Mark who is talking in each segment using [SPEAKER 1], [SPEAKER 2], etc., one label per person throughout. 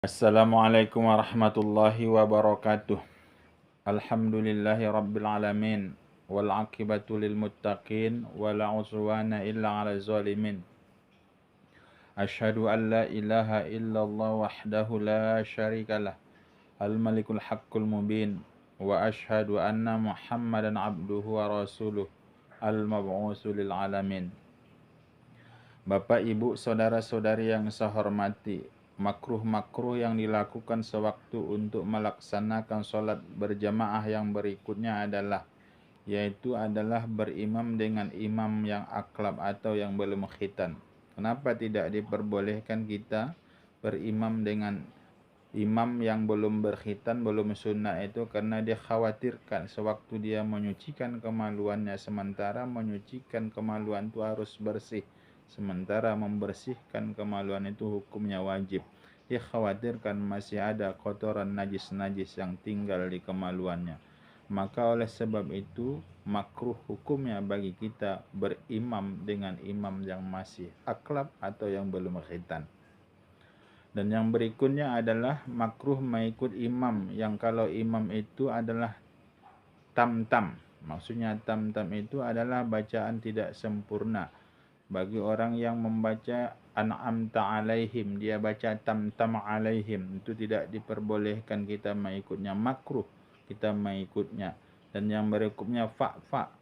[SPEAKER 1] Assalamualaikum warahmatullahi wabarakatuh. Alhamdulillahi rabbil alamin. Wal aqibatu lil muttaqin wala uswana illa 'alal zalimin. Asyhadu an la ilaha illallah wahdahu la syarikalah. Al malikul haqqul mubin. Wa asyhadu anna Muhammadan abduhu wa rasuluh. Al mab'usu lil alamin. Bapak, Ibu, saudara-saudari yang saya hormati, makruh-makruh yang dilakukan sewaktu untuk melaksanakan sholat berjamaah yang berikutnya yaitu adalah berimam dengan imam yang akrab atau yang belum khitan. Kenapa tidak diperbolehkan kita berimam dengan imam yang belum berkhitan, belum sunnah itu? Karena dia khawatirkan sewaktu dia menyucikan kemaluannya, sementara menyucikan kemaluan itu harus bersih, sementara membersihkan kemaluan itu hukumnya wajib. Dia khawatirkan masih ada kotoran najis-najis yang tinggal di kemaluannya. Maka oleh sebab itu makruh hukumnya bagi kita berimam dengan imam yang masih akrab atau yang belum khitan. Dan yang berikutnya adalah makruh mengikut imam yang kalau imam itu adalah tam-tam. Maksudnya tam-tam itu adalah bacaan tidak sempurna. Bagi orang yang membaca an'amta alaihim, dia baca tam-tam alaihim, itu tidak diperbolehkan kita mengikutnya, makruh kita mengikutnya. Dan yang berikutnya fa-fa,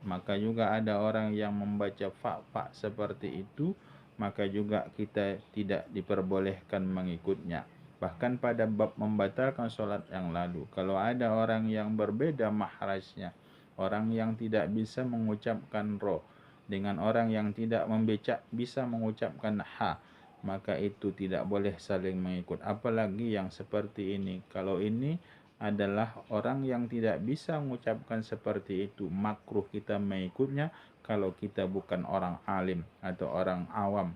[SPEAKER 1] maka juga ada orang yang membaca fa-fa seperti itu, maka juga kita tidak diperbolehkan mengikutnya. Bahkan pada bab membatalkan sholat yang lalu, kalau ada orang yang berbeda mahrajnya, orang yang tidak bisa mengucapkan ro dengan orang yang tidak bisa mengucapkan ha, maka itu tidak boleh saling mengikut. Apalagi yang seperti ini, kalau ini adalah orang yang tidak bisa mengucapkan seperti itu, makruh kita mengikutnya kalau kita bukan orang alim atau orang awam.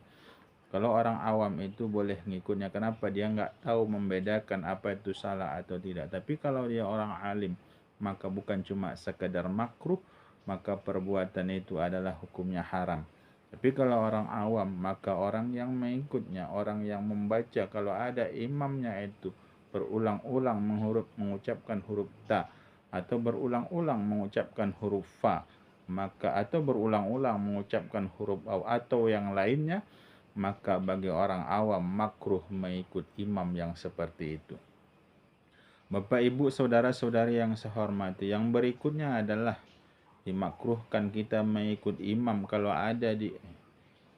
[SPEAKER 1] Kalau orang awam itu boleh ngikutnya, kenapa? Dia nggak tahu membedakan apa itu salah atau tidak. Tapi kalau dia orang alim, maka bukan cuma sekedar makruh, maka perbuatan itu adalah hukumnya haram. Tapi kalau orang awam, maka orang yang mengikutnya, orang yang membaca, kalau ada imamnya itu berulang-ulang mengucapkan huruf ta, atau berulang-ulang mengucapkan huruf fa, maka atau berulang-ulang mengucapkan huruf au atau yang lainnya, maka bagi orang awam makruh mengikut imam yang seperti itu. Bapak, Ibu, saudara-saudari yang saya hormati, yang berikutnya adalah dimakruhkan kita mengikut imam kalau ada di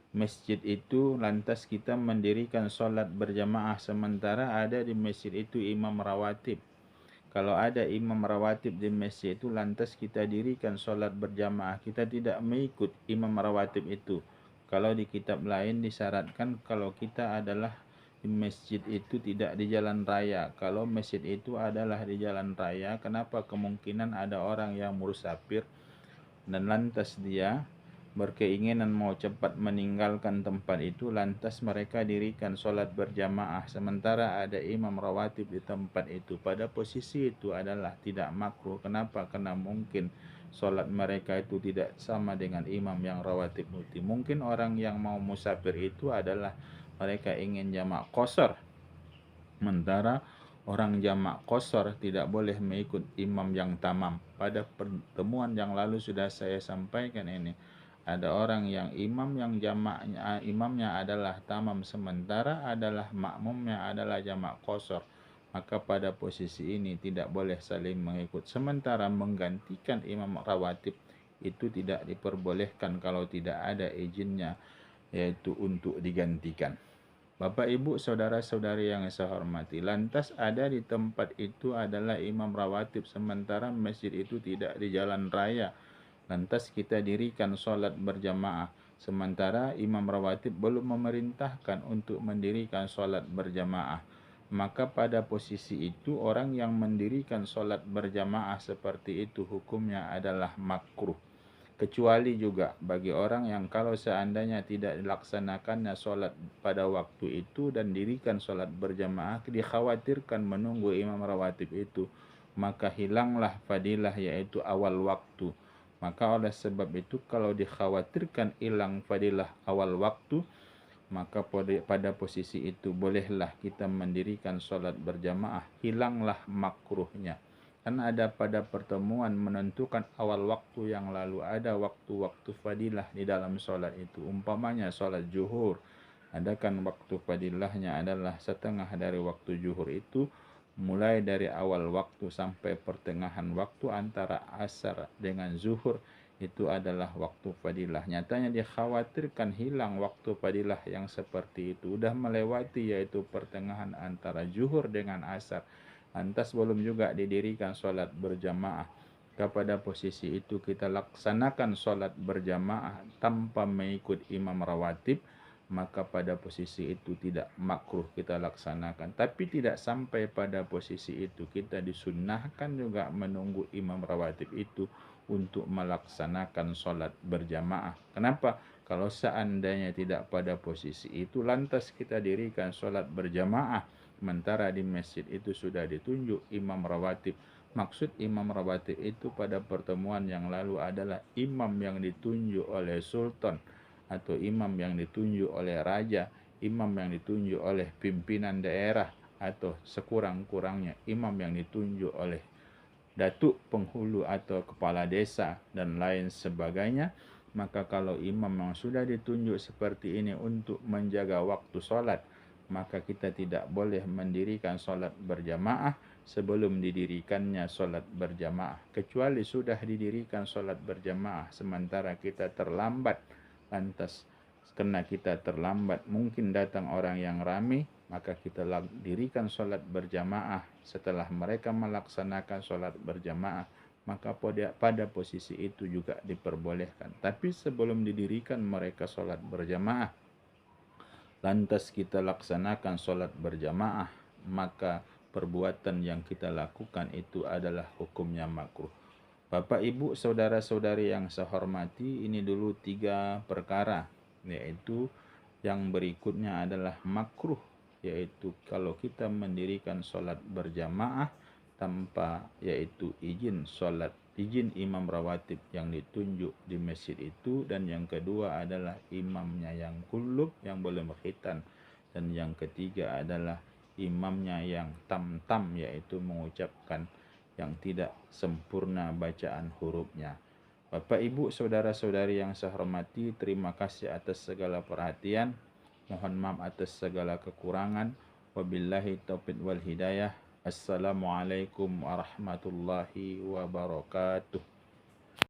[SPEAKER 1] masjid itu, lantas kita mendirikan sholat berjamaah sementara ada di masjid itu imam rawatib. Kalau ada imam rawatib di masjid itu, lantas kita dirikan sholat berjamaah, kita tidak mengikut imam rawatib itu. Kalau di kitab lain disyaratkan kalau kita adalah di masjid itu tidak di jalan raya. Kalau masjid itu adalah di jalan raya, kenapa kemungkinan ada orang yang musafir dan lantas dia berkeinginan mau cepat meninggalkan tempat itu, lantas mereka dirikan sholat berjamaah sementara ada imam rawatib di tempat itu. Pada posisi itu adalah tidak makruh. Kenapa? Karena mungkin sholat mereka itu tidak sama dengan imam yang rawatib itu. Mungkin orang yang mau musafir itu adalah mereka ingin jamak qashar, sementara orang jamak qashar tidak boleh mengikut imam yang tamam. Pada pertemuan yang lalu sudah saya sampaikan ini. Ada orang yang imamnya adalah tamam sementara adalah makmumnya adalah jamak qashar. Maka pada posisi ini tidak boleh saling mengikut. Sementara menggantikan imam rawatib itu tidak diperbolehkan kalau tidak ada izinnya, yaitu untuk digantikan. Bapak, Ibu, saudara-saudari yang saya hormati, lantas ada di tempat itu adalah imam rawatib sementara masjid itu tidak di jalan raya. Lantas kita dirikan sholat berjamaah sementara imam rawatib belum memerintahkan untuk mendirikan sholat berjamaah. Maka pada posisi itu orang yang mendirikan sholat berjamaah seperti itu hukumnya adalah makruh. Kecuali juga bagi orang yang kalau seandainya tidak dilaksanakannya sholat pada waktu itu dan dirikan sholat berjamaah, dikhawatirkan menunggu imam rawatib itu, maka hilanglah fadilah yaitu awal waktu. Maka oleh sebab itu kalau dikhawatirkan hilang fadilah awal waktu, maka pada posisi itu bolehlah kita mendirikan sholat berjamaah, hilanglah makruhnya. Karena ada pada pertemuan menentukan awal waktu yang lalu, ada waktu-waktu fadilah di dalam sholat itu. Umpamanya sholat zuhur, ada kan waktu fadilahnya adalah setengah dari waktu zuhur itu, mulai dari awal waktu sampai pertengahan waktu antara asar dengan zuhur, itu adalah waktu fadilah. Nyatanya dikhawatirkan hilang waktu fadilah yang seperti itu. Udah melewati yaitu pertengahan antara zuhur dengan asar. Lantas belum juga didirikan sholat berjamaah. Kepada posisi itu kita laksanakan sholat berjamaah tanpa mengikut imam rawatib, maka pada posisi itu tidak makruh kita laksanakan. Tapi tidak sampai pada posisi itu, kita disunnahkan juga menunggu imam rawatib itu untuk melaksanakan sholat berjamaah. Kenapa? Kalau seandainya tidak pada posisi itu, lantas kita dirikan sholat berjamaah, sementara di masjid itu sudah ditunjuk imam rawatib. Maksud imam rawatib itu pada pertemuan yang lalu adalah imam yang ditunjuk oleh sultan, atau imam yang ditunjuk oleh raja, imam yang ditunjuk oleh pimpinan daerah, atau sekurang-kurangnya imam yang ditunjuk oleh datuk penghulu atau kepala desa dan lain sebagainya. Maka kalau imam yang sudah ditunjuk seperti ini untuk menjaga waktu sholat, maka kita tidak boleh mendirikan sholat berjamaah sebelum didirikannya sholat berjamaah. Kecuali sudah didirikan sholat berjamaah sementara kita terlambat, lantas karena kita terlambat mungkin datang orang yang ramai, maka kita dirikan sholat berjamaah. Setelah mereka melaksanakan sholat berjamaah, maka pada posisi itu juga diperbolehkan. Tapi sebelum didirikan mereka sholat berjamaah, lantas kita laksanakan sholat berjamaah, maka perbuatan yang kita lakukan itu adalah hukumnya makruh. Bapak, Ibu, saudara-saudari yang saya hormati, ini dulu 3 perkara, yaitu yang berikutnya adalah makruh, yaitu kalau kita mendirikan sholat berjamaah tanpa yaitu izin imam rawatib yang ditunjuk di masjid itu. Dan yang kedua adalah imamnya yang kullub, yang belum khitan. Dan yang ketiga adalah imamnya yang tam-tam, yaitu mengucapkan yang tidak sempurna bacaan hurufnya. Bapak, Ibu, saudara-saudari yang saya hormati, terima kasih atas segala perhatian. Mohon maaf atas segala kekurangan. Wabillahi taufiq wal hidayah. Assalamualaikum warahmatullahi wabarakatuh.